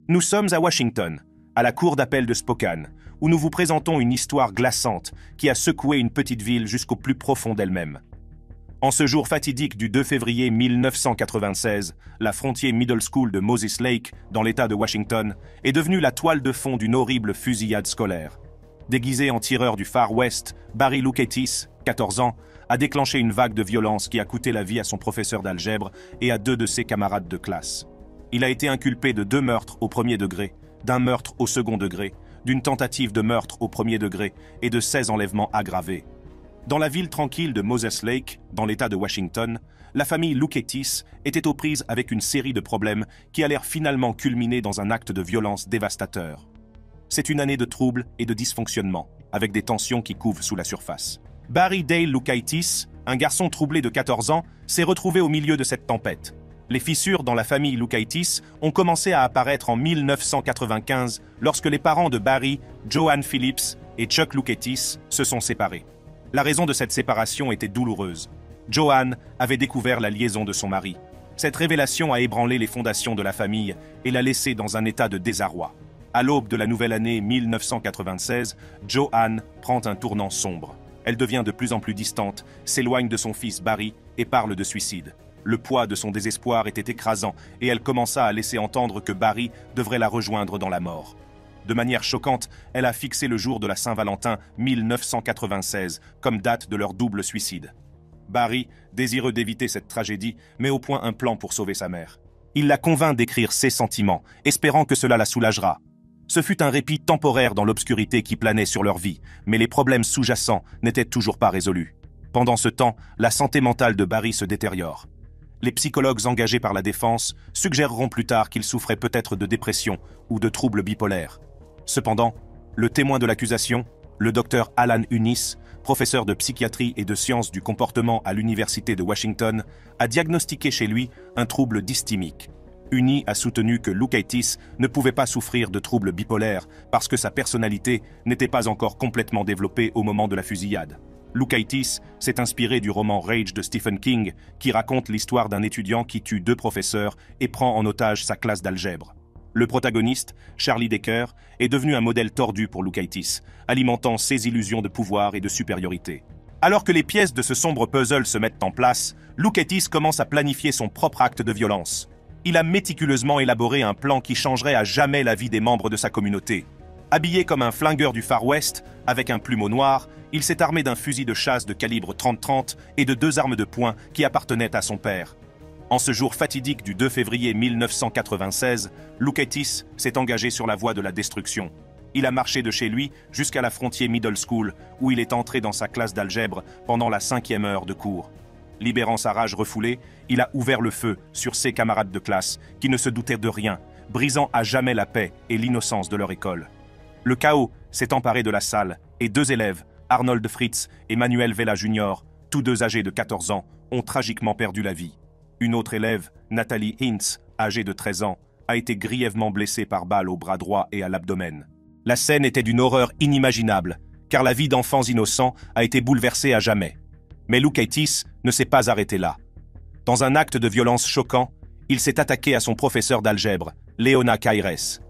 Nous sommes à Washington, à la cour d'appel de Spokane, où nous vous présentons une histoire glaçante qui a secoué une petite ville jusqu'au plus profond d'elle-même. En ce jour fatidique du 2 février 1996, la Frontier Middle School de Moses Lake, dans l'État de Washington, est devenue la toile de fond d'une horrible fusillade scolaire. Déguisé en tireur du Far West, Barry Loukaitis, 14 ans, a déclenché une vague de violence qui a coûté la vie à son professeur d'algèbre et à 2 de ses camarades de classe. Il a été inculpé de 2 meurtres au premier degré, d'un meurtre au second degré, d'une tentative de meurtre au premier degré et de 16 enlèvements aggravés. Dans la ville tranquille de Moses Lake, dans l'État de Washington, la famille Loukaitis était aux prises avec une série de problèmes qui allèrent finalement culminer dans un acte de violence dévastateur. C'est une année de troubles et de dysfonctionnement, avec des tensions qui couvent sous la surface. Barry Dale Loukaitis, un garçon troublé de 14 ans, s'est retrouvé au milieu de cette tempête. Les fissures dans la famille Loukaitis ont commencé à apparaître en 1995 lorsque les parents de Barry, Joanne Phillips et Chuck Loukaitis se sont séparés. La raison de cette séparation était douloureuse. Joanne avait découvert la liaison de son mari. Cette révélation a ébranlé les fondations de la famille et l'a laissée dans un état de désarroi. À l'aube de la nouvelle année 1996, Joanne prend un tournant sombre. Elle devient de plus en plus distante, s'éloigne de son fils Barry et parle de suicide. Le poids de son désespoir était écrasant et elle commença à laisser entendre que Barry devrait la rejoindre dans la mort. De manière choquante, elle a fixé le jour de la Saint-Valentin 1996 comme date de leur double suicide. Barry, désireux d'éviter cette tragédie, met au point un plan pour sauver sa mère. Il la convainc d'écrire ses sentiments, espérant que cela la soulagera. Ce fut un répit temporaire dans l'obscurité qui planait sur leur vie, mais les problèmes sous-jacents n'étaient toujours pas résolus. Pendant ce temps, la santé mentale de Barry se détériore. Les psychologues engagés par la défense suggéreront plus tard qu'il souffrait peut-être de dépression ou de troubles bipolaires. Cependant, le témoin de l'accusation, le docteur Alan Unis, professeur de psychiatrie et de sciences du comportement à l'Université de Washington, a diagnostiqué chez lui un trouble dysthymique. Unis a soutenu que Loukaitis ne pouvait pas souffrir de troubles bipolaires parce que sa personnalité n'était pas encore complètement développée au moment de la fusillade. Loukaitis s'est inspiré du roman Rage de Stephen King, qui raconte l'histoire d'un étudiant qui tue 2 professeurs et prend en otage sa classe d'algèbre. Le protagoniste, Charlie Decker, est devenu un modèle tordu pour Loukaitis, alimentant ses illusions de pouvoir et de supériorité. Alors que les pièces de ce sombre puzzle se mettent en place, Loukaitis commence à planifier son propre acte de violence. Il a méticuleusement élaboré un plan qui changerait à jamais la vie des membres de sa communauté. Habillé comme un flingueur du Far West, avec un plumeau noir, il s'est armé d'un fusil de chasse de calibre 30-30 et de 2 armes de poing qui appartenaient à son père. En ce jour fatidique du 2 février 1996, Loukaitis s'est engagé sur la voie de la destruction. Il a marché de chez lui jusqu'à la Frontier Middle School, où il est entré dans sa classe d'algèbre pendant la 5e heure de cours. Libérant sa rage refoulée, il a ouvert le feu sur ses camarades de classe, qui ne se doutaient de rien, brisant à jamais la paix et l'innocence de leur école. Le chaos s'est emparé de la salle, et 2 élèves, Arnold Fritz et Manuel Vela Jr., tous 2 âgés de 14 ans, ont tragiquement perdu la vie. Une autre élève, Nathalie Hintz, âgée de 13 ans, a été grièvement blessée par balle au bras droit et à l'abdomen. La scène était d'une horreur inimaginable, car la vie d'enfants innocents a été bouleversée à jamais. Mais Loukaitis ne s'est pas arrêté là. Dans un acte de violence choquant, il s'est attaqué à son professeur d'algèbre, Leona Caires.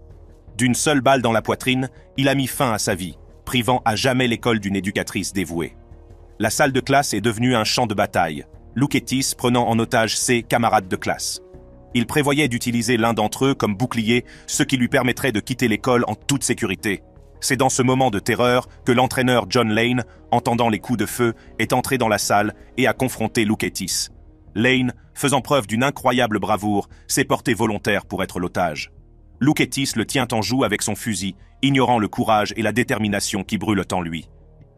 D'une seule balle dans la poitrine, il a mis fin à sa vie, privant à jamais l'école d'une éducatrice dévouée. La salle de classe est devenue un champ de bataille, Loukaitis prenant en otage ses camarades de classe. Il prévoyait d'utiliser l'un d'entre eux comme bouclier, ce qui lui permettrait de quitter l'école en toute sécurité. C'est dans ce moment de terreur que l'entraîneur John Lane, entendant les coups de feu, est entré dans la salle et a confronté Loukaitis. Lane, faisant preuve d'une incroyable bravoure, s'est porté volontaire pour être l'otage. Loukaitis le tient en joue avec son fusil, ignorant le courage et la détermination qui brûlent en lui.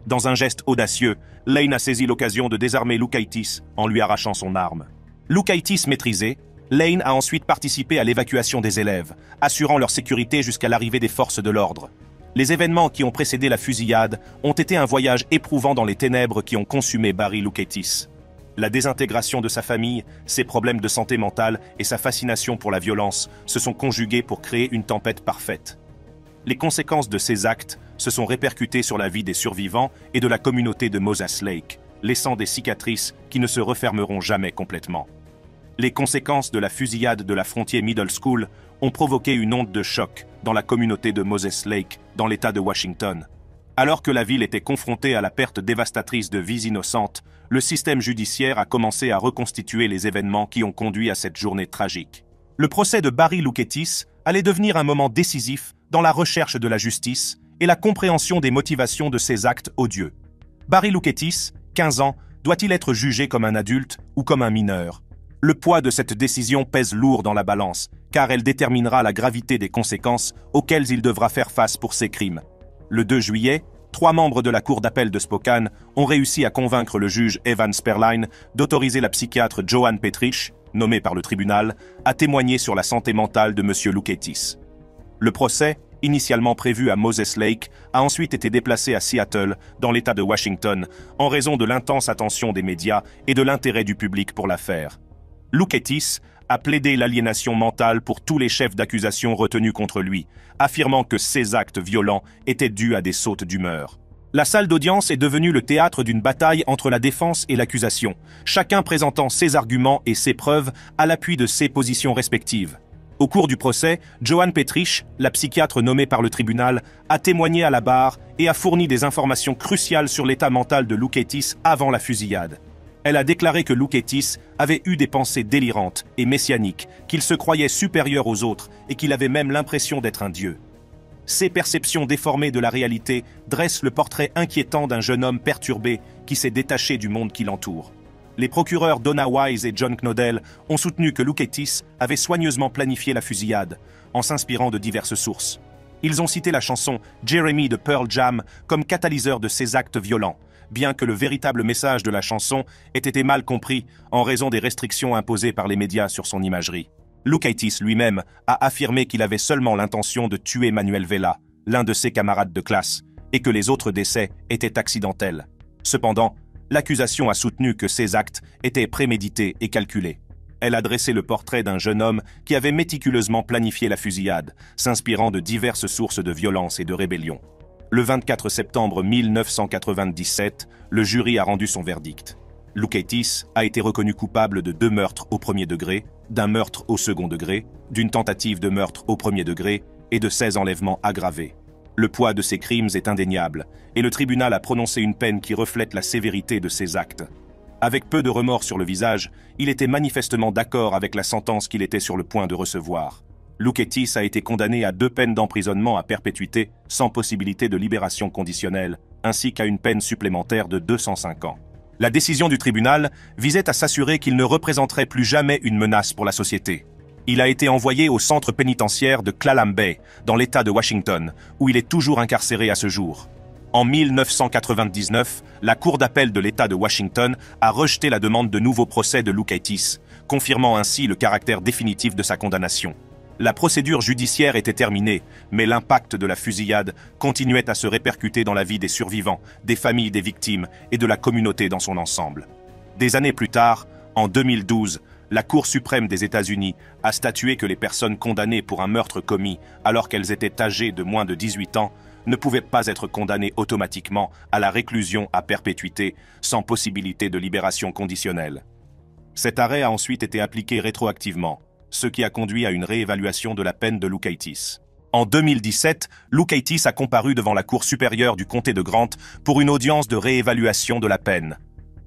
Dans un geste audacieux, Lane a saisi l'occasion de désarmer Loukaitis en lui arrachant son arme. Loukaitis maîtrisé, Lane a ensuite participé à l'évacuation des élèves, assurant leur sécurité jusqu'à l'arrivée des forces de l'ordre. Les événements qui ont précédé la fusillade ont été un voyage éprouvant dans les ténèbres qui ont consumé Barry Loukaitis. La désintégration de sa famille, ses problèmes de santé mentale et sa fascination pour la violence se sont conjugués pour créer une tempête parfaite. Les conséquences de ces actes se sont répercutées sur la vie des survivants et de la communauté de Moses Lake, laissant des cicatrices qui ne se refermeront jamais complètement. Les conséquences de la fusillade de la Frontier Middle School ont provoqué une onde de choc dans la communauté de Moses Lake, dans l'État de Washington. Alors que la ville était confrontée à la perte dévastatrice de vies innocentes, le système judiciaire a commencé à reconstituer les événements qui ont conduit à cette journée tragique. Le procès de Barry Loukétis allait devenir un moment décisif dans la recherche de la justice et la compréhension des motivations de ces actes odieux. Barry Loukétis, 15 ans, doit-il être jugé comme un adulte ou comme un mineur? Le poids de cette décision pèse lourd dans la balance, car elle déterminera la gravité des conséquences auxquelles il devra faire face pour ses crimes. Le 2 juillet, 3 membres de la Cour d'appel de Spokane ont réussi à convaincre le juge Evan Sperline d'autoriser la psychiatre Joanne Petrich, nommée par le tribunal, à témoigner sur la santé mentale de M. Loukétis. Le procès, initialement prévu à Moses Lake, a ensuite été déplacé à Seattle, dans l'État de Washington, en raison de l'intense attention des médias et de l'intérêt du public pour l'affaire. Loukétis a plaidé l'aliénation mentale pour tous les chefs d'accusation retenus contre lui, affirmant que ces actes violents étaient dus à des sautes d'humeur. La salle d'audience est devenue le théâtre d'une bataille entre la défense et l'accusation, chacun présentant ses arguments et ses preuves à l'appui de ses positions respectives. Au cours du procès, Joanne Petrich, la psychiatre nommée par le tribunal, a témoigné à la barre et a fourni des informations cruciales sur l'état mental de Loukétis avant la fusillade. Elle a déclaré que Loukétis avait eu des pensées délirantes et messianiques, qu'il se croyait supérieur aux autres et qu'il avait même l'impression d'être un dieu. Ces perceptions déformées de la réalité dressent le portrait inquiétant d'un jeune homme perturbé qui s'est détaché du monde qui l'entoure. Les procureurs Donna Wise et John Knodel ont soutenu que Loukétis avait soigneusement planifié la fusillade, en s'inspirant de diverses sources. Ils ont cité la chanson Jeremy de Pearl Jam comme catalyseur de ces actes violents, bien que le véritable message de la chanson ait été mal compris en raison des restrictions imposées par les médias sur son imagerie. Loukétis lui-même a affirmé qu'il avait seulement l'intention de tuer Manuel Vela, l'un de ses camarades de classe, et que les autres décès étaient accidentels. Cependant, l'accusation a soutenu que ces actes étaient prémédités et calculés. Elle a dressé le portrait d'un jeune homme qui avait méticuleusement planifié la fusillade, s'inspirant de diverses sources de violence et de rébellion. Le 24 septembre 1997, le jury a rendu son verdict. Loukétis a été reconnu coupable de 2 meurtres au premier degré, d'un meurtre au second degré, d'une tentative de meurtre au premier degré et de 16 enlèvements aggravés. Le poids de ces crimes est indéniable, et le tribunal a prononcé une peine qui reflète la sévérité de ces actes. Avec peu de remords sur le visage, il était manifestement d'accord avec la sentence qu'il était sur le point de recevoir. Loukétis a été condamné à 2 peines d'emprisonnement à perpétuité, sans possibilité de libération conditionnelle, ainsi qu'à une peine supplémentaire de 205 ans. La décision du tribunal visait à s'assurer qu'il ne représenterait plus jamais une menace pour la société. Il a été envoyé au centre pénitentiaire de Clallam Bay, dans l'État de Washington, où il est toujours incarcéré à ce jour. En 1999, la Cour d'appel de l'État de Washington a rejeté la demande de nouveau procès de Loukétis, confirmant ainsi le caractère définitif de sa condamnation. La procédure judiciaire était terminée, mais l'impact de la fusillade continuait à se répercuter dans la vie des survivants, des familles des victimes et de la communauté dans son ensemble. Des années plus tard, en 2012, la Cour suprême des États-Unis a statué que les personnes condamnées pour un meurtre commis alors qu'elles étaient âgées de moins de 18 ans ne pouvaient pas être condamnées automatiquement à la réclusion à perpétuité sans possibilité de libération conditionnelle. Cet arrêt a ensuite été appliqué rétroactivement, ce qui a conduit à une réévaluation de la peine de Loukétis. En 2017, Loukétis a comparu devant la Cour supérieure du comté de Grant pour une audience de réévaluation de la peine.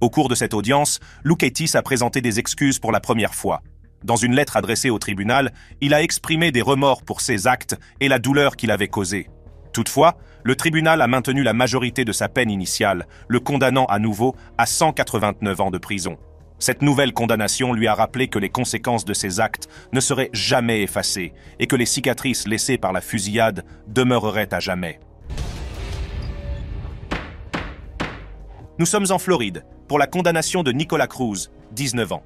Au cours de cette audience, Loukétis a présenté des excuses pour la première fois. Dans une lettre adressée au tribunal, il a exprimé des remords pour ses actes et la douleur qu'il avait causée. Toutefois, le tribunal a maintenu la majorité de sa peine initiale, le condamnant à nouveau à 189 ans de prison. Cette nouvelle condamnation lui a rappelé que les conséquences de ses actes ne seraient jamais effacées et que les cicatrices laissées par la fusillade demeureraient à jamais. Nous sommes en Floride pour la condamnation de Nicolas Cruz, 19 ans.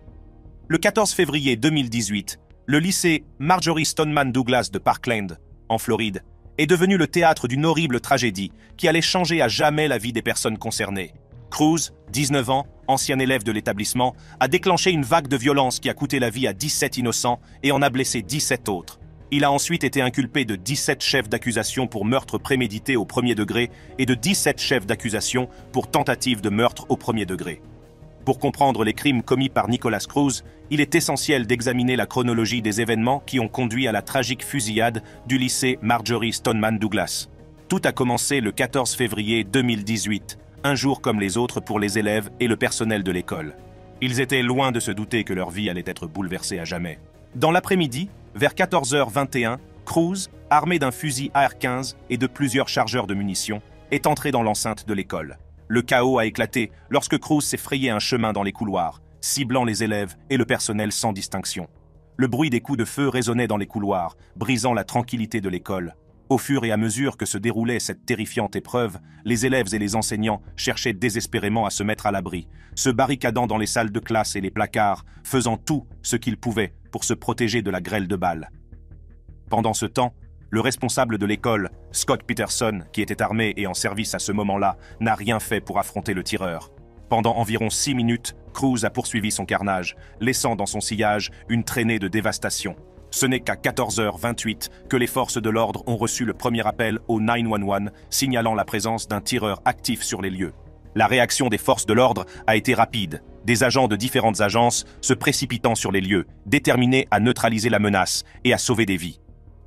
Le 14 février 2018, le lycée Marjory Stoneman Douglas de Parkland, en Floride, est devenu le théâtre d'une horrible tragédie qui allait changer à jamais la vie des personnes concernées. Cruz, 19 ans, ancien élève de l'établissement, a déclenché une vague de violence qui a coûté la vie à 17 innocents et en a blessé 17 autres. Il a ensuite été inculpé de 17 chefs d'accusation pour meurtre prémédité au premier degré et de 17 chefs d'accusation pour tentative de meurtre au premier degré. Pour comprendre les crimes commis par Nicholas Cruz, il est essentiel d'examiner la chronologie des événements qui ont conduit à la tragique fusillade du lycée Marjory Stoneman Douglas. Tout a commencé le 14 février 2018, un jour comme les autres pour les élèves et le personnel de l'école. Ils étaient loin de se douter que leur vie allait être bouleversée à jamais. Dans l'après-midi, vers 14h21, Cruz, armé d'un fusil AR-15 et de plusieurs chargeurs de munitions, est entré dans l'enceinte de l'école. Le chaos a éclaté lorsque Cruz s'est frayé un chemin dans les couloirs, ciblant les élèves et le personnel sans distinction. Le bruit des coups de feu résonnait dans les couloirs, brisant la tranquillité de l'école. Au fur et à mesure que se déroulait cette terrifiante épreuve, les élèves et les enseignants cherchaient désespérément à se mettre à l'abri, se barricadant dans les salles de classe et les placards, faisant tout ce qu'ils pouvaient pour se protéger de la grêle de balles. Pendant ce temps, le responsable de l'école, Scott Peterson, qui était armé et en service à ce moment-là, n'a rien fait pour affronter le tireur. Pendant environ 6 minutes, Cruz a poursuivi son carnage, laissant dans son sillage une traînée de dévastation. Ce n'est qu'à 14h28 que les forces de l'ordre ont reçu le premier appel au 911, signalant la présence d'un tireur actif sur les lieux. La réaction des forces de l'ordre a été rapide, des agents de différentes agences se précipitant sur les lieux, déterminés à neutraliser la menace et à sauver des vies.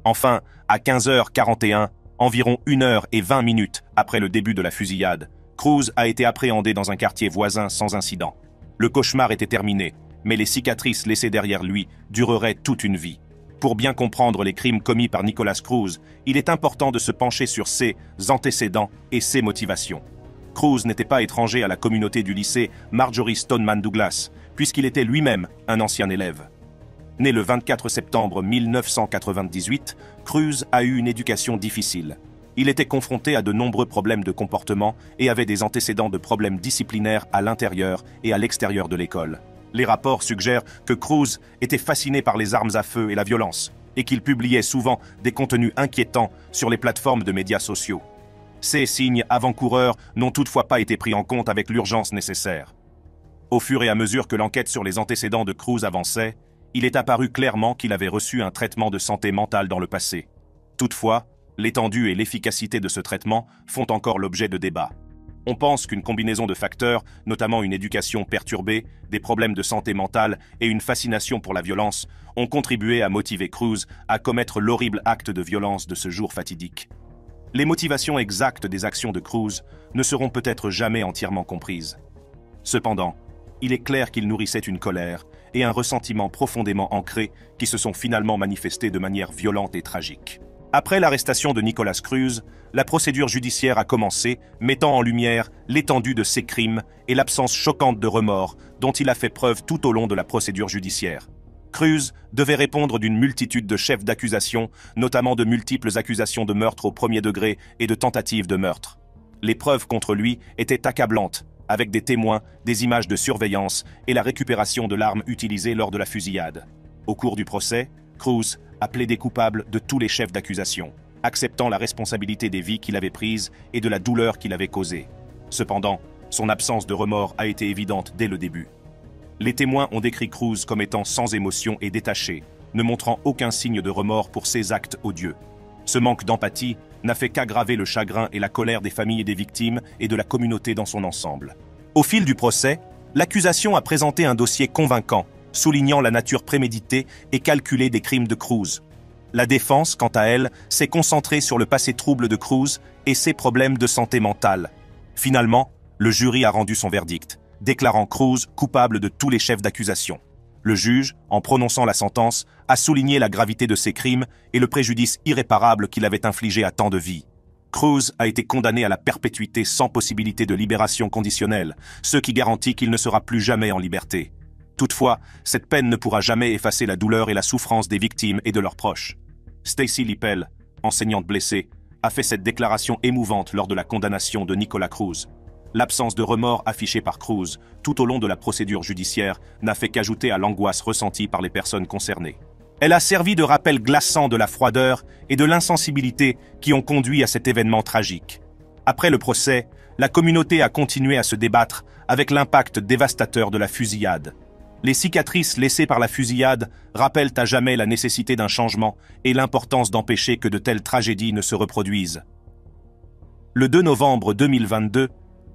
Enfin, à 15h41, environ 1h20 après le début de la fusillade, Cruz a été appréhendé dans un quartier voisin sans incident. Le cauchemar était terminé, mais les cicatrices laissées derrière lui dureraient toute une vie. Pour bien comprendre les crimes commis par Nicholas Cruz, il est important de se pencher sur ses antécédents et ses motivations. Cruz n'était pas étranger à la communauté du lycée Marjory Stoneman Douglas, puisqu'il était lui-même un ancien élève. Né le 24 septembre 1998, Cruz a eu une éducation difficile. Il était confronté à de nombreux problèmes de comportement et avait des antécédents de problèmes disciplinaires à l'intérieur et à l'extérieur de l'école. Les rapports suggèrent que Cruz était fasciné par les armes à feu et la violence, et qu'il publiait souvent des contenus inquiétants sur les plateformes de médias sociaux. Ces signes avant-coureurs n'ont toutefois pas été pris en compte avec l'urgence nécessaire. Au fur et à mesure que l'enquête sur les antécédents de Cruz avançait, il est apparu clairement qu'il avait reçu un traitement de santé mentale dans le passé. Toutefois, l'étendue et l'efficacité de ce traitement font encore l'objet de débats. On pense qu'une combinaison de facteurs, notamment une éducation perturbée, des problèmes de santé mentale et une fascination pour la violence, ont contribué à motiver Cruz à commettre l'horrible acte de violence de ce jour fatidique. Les motivations exactes des actions de Cruz ne seront peut-être jamais entièrement comprises. Cependant, il est clair qu'il nourrissait une colère et un ressentiment profondément ancrés qui se sont finalement manifestés de manière violente et tragique. Après l'arrestation de Nicholas Cruz, la procédure judiciaire a commencé, mettant en lumière l'étendue de ses crimes et l'absence choquante de remords dont il a fait preuve tout au long de la procédure judiciaire. Cruz devait répondre d'une multitude de chefs d'accusation, notamment de multiples accusations de meurtre au premier degré et de tentatives de meurtre. Les preuves contre lui étaient accablantes, avec des témoins, des images de surveillance et la récupération de l'arme utilisée lors de la fusillade. Au cours du procès, Cruz a plaidé coupable de tous les chefs d'accusation, acceptant la responsabilité des vies qu'il avait prises et de la douleur qu'il avait causée. Cependant, son absence de remords a été évidente dès le début. Les témoins ont décrit Cruz comme étant sans émotion et détaché, ne montrant aucun signe de remords pour ses actes odieux. Ce manque d'empathie n'a fait qu'aggraver le chagrin et la colère des familles et des victimes et de la communauté dans son ensemble. Au fil du procès, l'accusation a présenté un dossier convaincant, soulignant la nature préméditée et calculée des crimes de Cruz. La défense, quant à elle, s'est concentrée sur le passé trouble de Cruz et ses problèmes de santé mentale. Finalement, le jury a rendu son verdict, déclarant Cruz coupable de tous les chefs d'accusation. Le juge, en prononçant la sentence, a souligné la gravité de ses crimes et le préjudice irréparable qu'il avait infligé à tant de vies. Cruz a été condamné à la perpétuité sans possibilité de libération conditionnelle, ce qui garantit qu'il ne sera plus jamais en liberté. Toutefois, cette peine ne pourra jamais effacer la douleur et la souffrance des victimes et de leurs proches. Stacy Lippel, enseignante blessée, a fait cette déclaration émouvante lors de la condamnation de Nicholas Cruz. L'absence de remords affichée par Cruz tout au long de la procédure judiciaire n'a fait qu'ajouter à l'angoisse ressentie par les personnes concernées. Elle a servi de rappel glaçant de la froideur et de l'insensibilité qui ont conduit à cet événement tragique. Après le procès, la communauté a continué à se débattre avec l'impact dévastateur de la fusillade. Les cicatrices laissées par la fusillade rappellent à jamais la nécessité d'un changement et l'importance d'empêcher que de telles tragédies ne se reproduisent. Le 2 novembre 2022,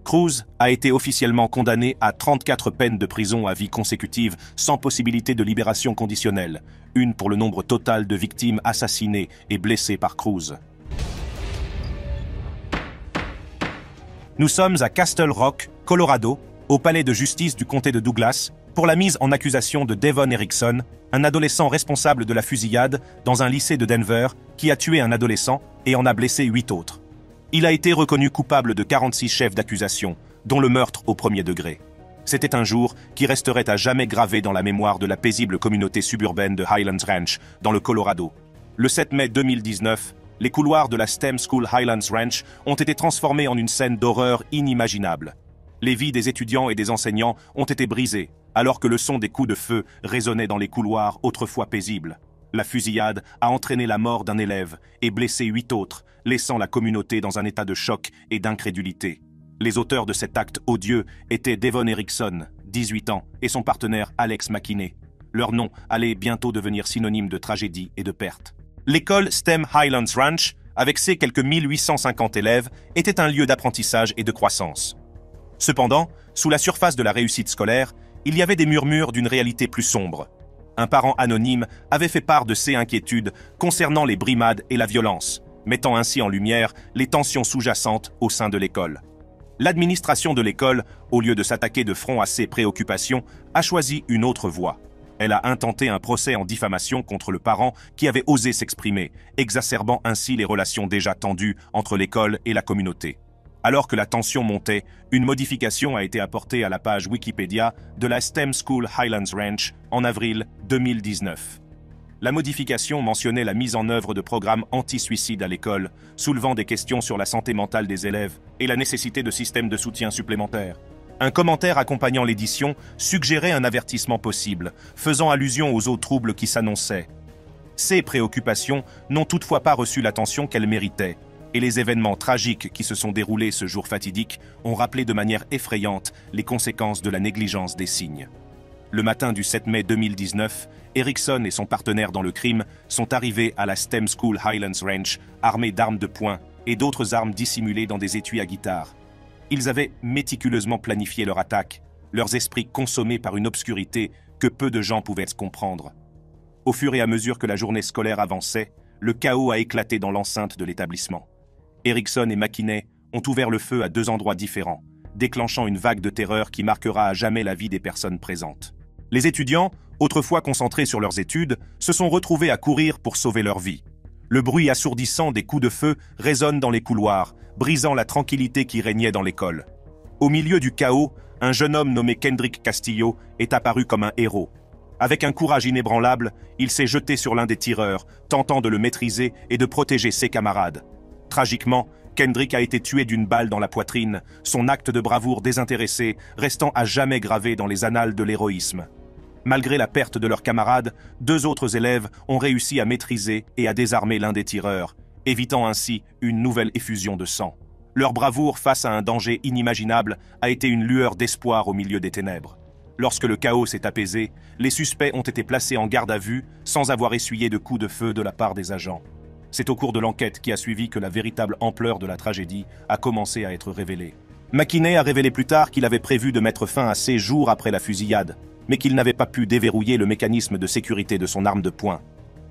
Cruz a été officiellement condamné à 34 peines de prison à vie consécutive sans possibilité de libération conditionnelle, une pour le nombre total de victimes assassinées et blessées par Cruz. Nous sommes à Castle Rock, Colorado, au palais de justice du comté de Douglas, pour la mise en accusation de Devon Erickson, un adolescent responsable de la fusillade dans un lycée de Denver qui a tué un adolescent et en a blessé 8 autres. Il a été reconnu coupable de 46 chefs d'accusation, dont le meurtre au premier degré. C'était un jour qui resterait à jamais gravé dans la mémoire de la paisible communauté suburbaine de Highlands Ranch, dans le Colorado. Le 7 mai 2019, les couloirs de la STEM School Highlands Ranch ont été transformés en une scène d'horreur inimaginable. Les vies des étudiants et des enseignants ont été brisées, alors que le son des coups de feu résonnait dans les couloirs autrefois paisibles. La fusillade a entraîné la mort d'un élève et blessé 8 autres, laissant la communauté dans un état de choc et d'incrédulité. Les auteurs de cet acte odieux étaient Devon Erickson, 18 ans, et son partenaire Alex McKinney. Leur nom allait bientôt devenir synonyme de tragédie et de perte. L'école STEM Highlands Ranch, avec ses quelques 1850 élèves, était un lieu d'apprentissage et de croissance. Cependant, sous la surface de la réussite scolaire, il y avait des murmures d'une réalité plus sombre. Un parent anonyme avait fait part de ses inquiétudes concernant les brimades et la violence, mettant ainsi en lumière les tensions sous-jacentes au sein de l'école. L'administration de l'école, au lieu de s'attaquer de front à ces préoccupations, a choisi une autre voie. Elle a intenté un procès en diffamation contre le parent qui avait osé s'exprimer, exacerbant ainsi les relations déjà tendues entre l'école et la communauté. Alors que la tension montait, une modification a été apportée à la page Wikipédia de la STEM School Highlands Ranch en avril 2019. La modification mentionnait la mise en œuvre de programmes anti-suicide à l'école, soulevant des questions sur la santé mentale des élèves et la nécessité de systèmes de soutien supplémentaires. Un commentaire accompagnant l'édition suggérait un avertissement possible, faisant allusion aux eaux troubles qui s'annonçaient. Ces préoccupations n'ont toutefois pas reçu l'attention qu'elles méritaient, et les événements tragiques qui se sont déroulés ce jour fatidique ont rappelé de manière effrayante les conséquences de la négligence des signes. Le matin du 7 mai 2019, Erickson et son partenaire dans le crime sont arrivés à la STEM School Highlands Ranch armés d'armes de poing et d'autres armes dissimulées dans des étuis à guitare. Ils avaient méticuleusement planifié leur attaque, leurs esprits consommés par une obscurité que peu de gens pouvaient comprendre. Au fur et à mesure que la journée scolaire avançait, le chaos a éclaté dans l'enceinte de l'établissement. Erickson et McKinney ont ouvert le feu à 2 endroits différents, déclenchant une vague de terreur qui marquera à jamais la vie des personnes présentes. Les étudiants, autrefois concentrés sur leurs études, se sont retrouvés à courir pour sauver leur vie. Le bruit assourdissant des coups de feu résonne dans les couloirs, brisant la tranquillité qui régnait dans l'école. Au milieu du chaos, un jeune homme nommé Kendrick Castillo est apparu comme un héros. Avec un courage inébranlable, il s'est jeté sur l'un des tireurs, tentant de le maîtriser et de protéger ses camarades. Tragiquement, Kendrick a été tué d'une balle dans la poitrine, son acte de bravoure désintéressé restant à jamais gravé dans les annales de l'héroïsme. Malgré la perte de leurs camarades, 2 autres élèves ont réussi à maîtriser et à désarmer l'un des tireurs, évitant ainsi une nouvelle effusion de sang. Leur bravoure face à un danger inimaginable a été une lueur d'espoir au milieu des ténèbres. Lorsque le chaos s'est apaisé, les suspects ont été placés en garde à vue sans avoir essuyé de coups de feu de la part des agents. C'est au cours de l'enquête qui a suivi que la véritable ampleur de la tragédie a commencé à être révélée. McKinney a révélé plus tard qu'il avait prévu de mettre fin à ses jours après la fusillade, mais qu'il n'avait pas pu déverrouiller le mécanisme de sécurité de son arme de poing.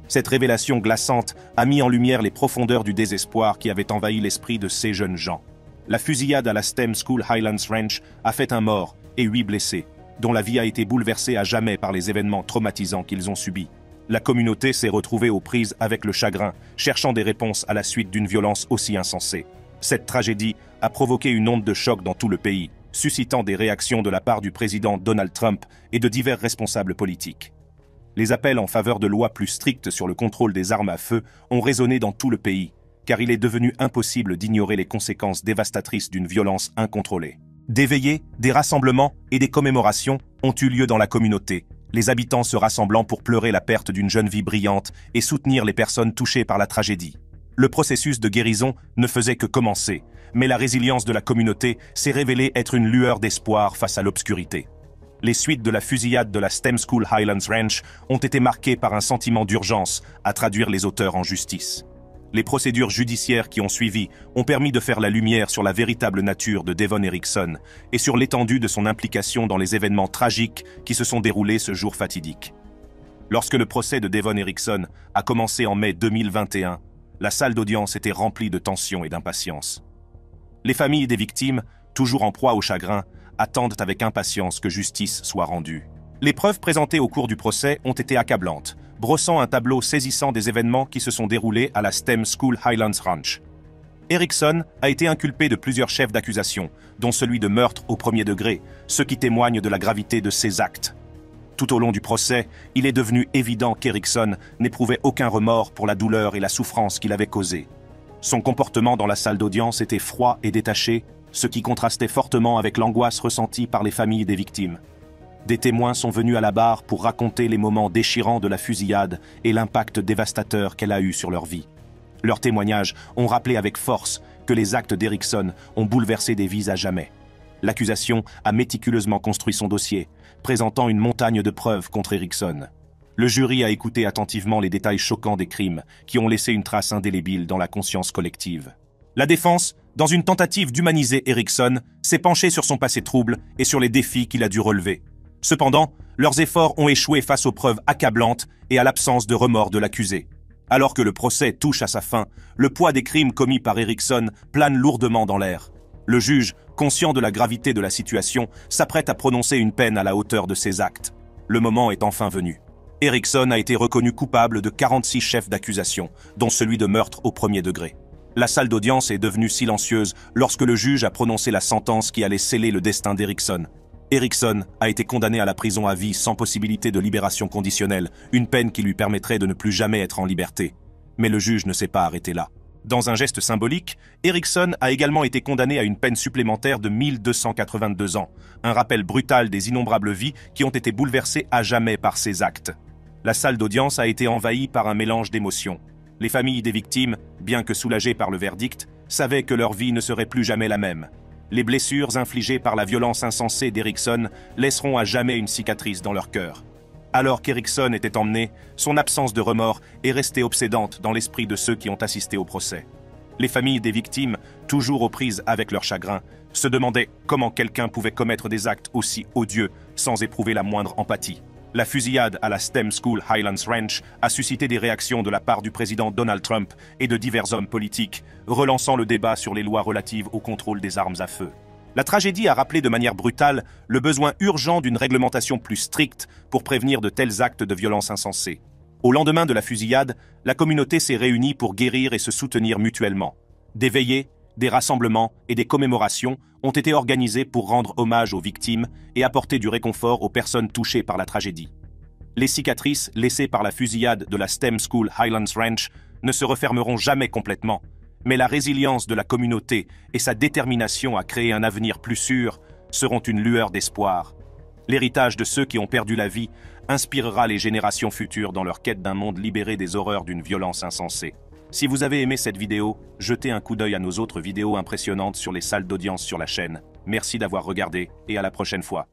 Cette révélation glaçante a mis en lumière les profondeurs du désespoir qui avait envahi l'esprit de ces jeunes gens. La fusillade à la STEM School Highlands Ranch a fait un mort et 8 blessés, dont la vie a été bouleversée à jamais par les événements traumatisants qu'ils ont subis. La communauté s'est retrouvée aux prises avec le chagrin, cherchant des réponses à la suite d'une violence aussi insensée. Cette tragédie a provoqué une onde de choc dans tout le pays, suscitant des réactions de la part du président Donald Trump et de divers responsables politiques. Les appels en faveur de lois plus strictes sur le contrôle des armes à feu ont résonné dans tout le pays, car il est devenu impossible d'ignorer les conséquences dévastatrices d'une violence incontrôlée. Des veillées, des rassemblements et des commémorations ont eu lieu dans la communauté, les habitants se rassemblant pour pleurer la perte d'une jeune vie brillante et soutenir les personnes touchées par la tragédie. Le processus de guérison ne faisait que commencer, mais la résilience de la communauté s'est révélée être une lueur d'espoir face à l'obscurité. Les suites de la fusillade de la STEM School Highlands Ranch ont été marquées par un sentiment d'urgence à traduire les auteurs en justice. Les procédures judiciaires qui ont suivi ont permis de faire la lumière sur la véritable nature de Devon Erickson et sur l'étendue de son implication dans les événements tragiques qui se sont déroulés ce jour fatidique. Lorsque le procès de Devon Erickson a commencé en mai 2021, la salle d'audience était remplie de tension et d'impatience. Les familles des victimes, toujours en proie au chagrin, attendent avec impatience que justice soit rendue. Les preuves présentées au cours du procès ont été accablantes, brossant un tableau saisissant des événements qui se sont déroulés à la STEM School Highlands Ranch. Erickson a été inculpé de plusieurs chefs d'accusation, dont celui de meurtre au premier degré, ce qui témoigne de la gravité de ses actes. Tout au long du procès, il est devenu évident qu'Erickson n'éprouvait aucun remords pour la douleur et la souffrance qu'il avait causées. Son comportement dans la salle d'audience était froid et détaché, ce qui contrastait fortement avec l'angoisse ressentie par les familles des victimes. Des témoins sont venus à la barre pour raconter les moments déchirants de la fusillade et l'impact dévastateur qu'elle a eu sur leur vie. Leurs témoignages ont rappelé avec force que les actes d'Erickson ont bouleversé des vies à jamais. L'accusation a méticuleusement construit son dossier, présentant une montagne de preuves contre Erickson. Le jury a écouté attentivement les détails choquants des crimes qui ont laissé une trace indélébile dans la conscience collective. La défense, dans une tentative d'humaniser Erickson, s'est penchée sur son passé trouble et sur les défis qu'il a dû relever. Cependant, leurs efforts ont échoué face aux preuves accablantes et à l'absence de remords de l'accusé. Alors que le procès touche à sa fin, le poids des crimes commis par Erickson plane lourdement dans l'air. Le juge, conscient de la gravité de la situation, s'apprête à prononcer une peine à la hauteur de ses actes. Le moment est enfin venu. Erickson a été reconnu coupable de 46 chefs d'accusation, dont celui de meurtre au premier degré. La salle d'audience est devenue silencieuse lorsque le juge a prononcé la sentence qui allait sceller le destin d'Erickson. Erickson a été condamné à la prison à vie sans possibilité de libération conditionnelle, une peine qui lui permettrait de ne plus jamais être en liberté. Mais le juge ne s'est pas arrêté là. Dans un geste symbolique, Erickson a également été condamné à une peine supplémentaire de 1282 ans, un rappel brutal des innombrables vies qui ont été bouleversées à jamais par ces actes. La salle d'audience a été envahie par un mélange d'émotions. Les familles des victimes, bien que soulagées par le verdict, savaient que leur vie ne serait plus jamais la même. Les blessures infligées par la violence insensée d'Erickson laisseront à jamais une cicatrice dans leur cœur. Alors qu'Erickson était emmené, son absence de remords est restée obsédante dans l'esprit de ceux qui ont assisté au procès. Les familles des victimes, toujours aux prises avec leur chagrin, se demandaient comment quelqu'un pouvait commettre des actes aussi odieux sans éprouver la moindre empathie. La fusillade à la STEM School Highlands Ranch a suscité des réactions de la part du président Donald Trump et de divers hommes politiques, relançant le débat sur les lois relatives au contrôle des armes à feu. La tragédie a rappelé de manière brutale le besoin urgent d'une réglementation plus stricte pour prévenir de tels actes de violence insensés. Au lendemain de la fusillade, la communauté s'est réunie pour guérir et se soutenir mutuellement. Des veillées, des rassemblements et des commémorations ont été organisés pour rendre hommage aux victimes et apporter du réconfort aux personnes touchées par la tragédie. Les cicatrices laissées par la fusillade de la STEM School Highlands Ranch ne se refermeront jamais complètement, mais la résilience de la communauté et sa détermination à créer un avenir plus sûr seront une lueur d'espoir. L'héritage de ceux qui ont perdu la vie inspirera les générations futures dans leur quête d'un monde libéré des horreurs d'une violence insensée. Si vous avez aimé cette vidéo, jetez un coup d'œil à nos autres vidéos impressionnantes sur les salles d'audience sur la chaîne. Merci d'avoir regardé et à la prochaine fois.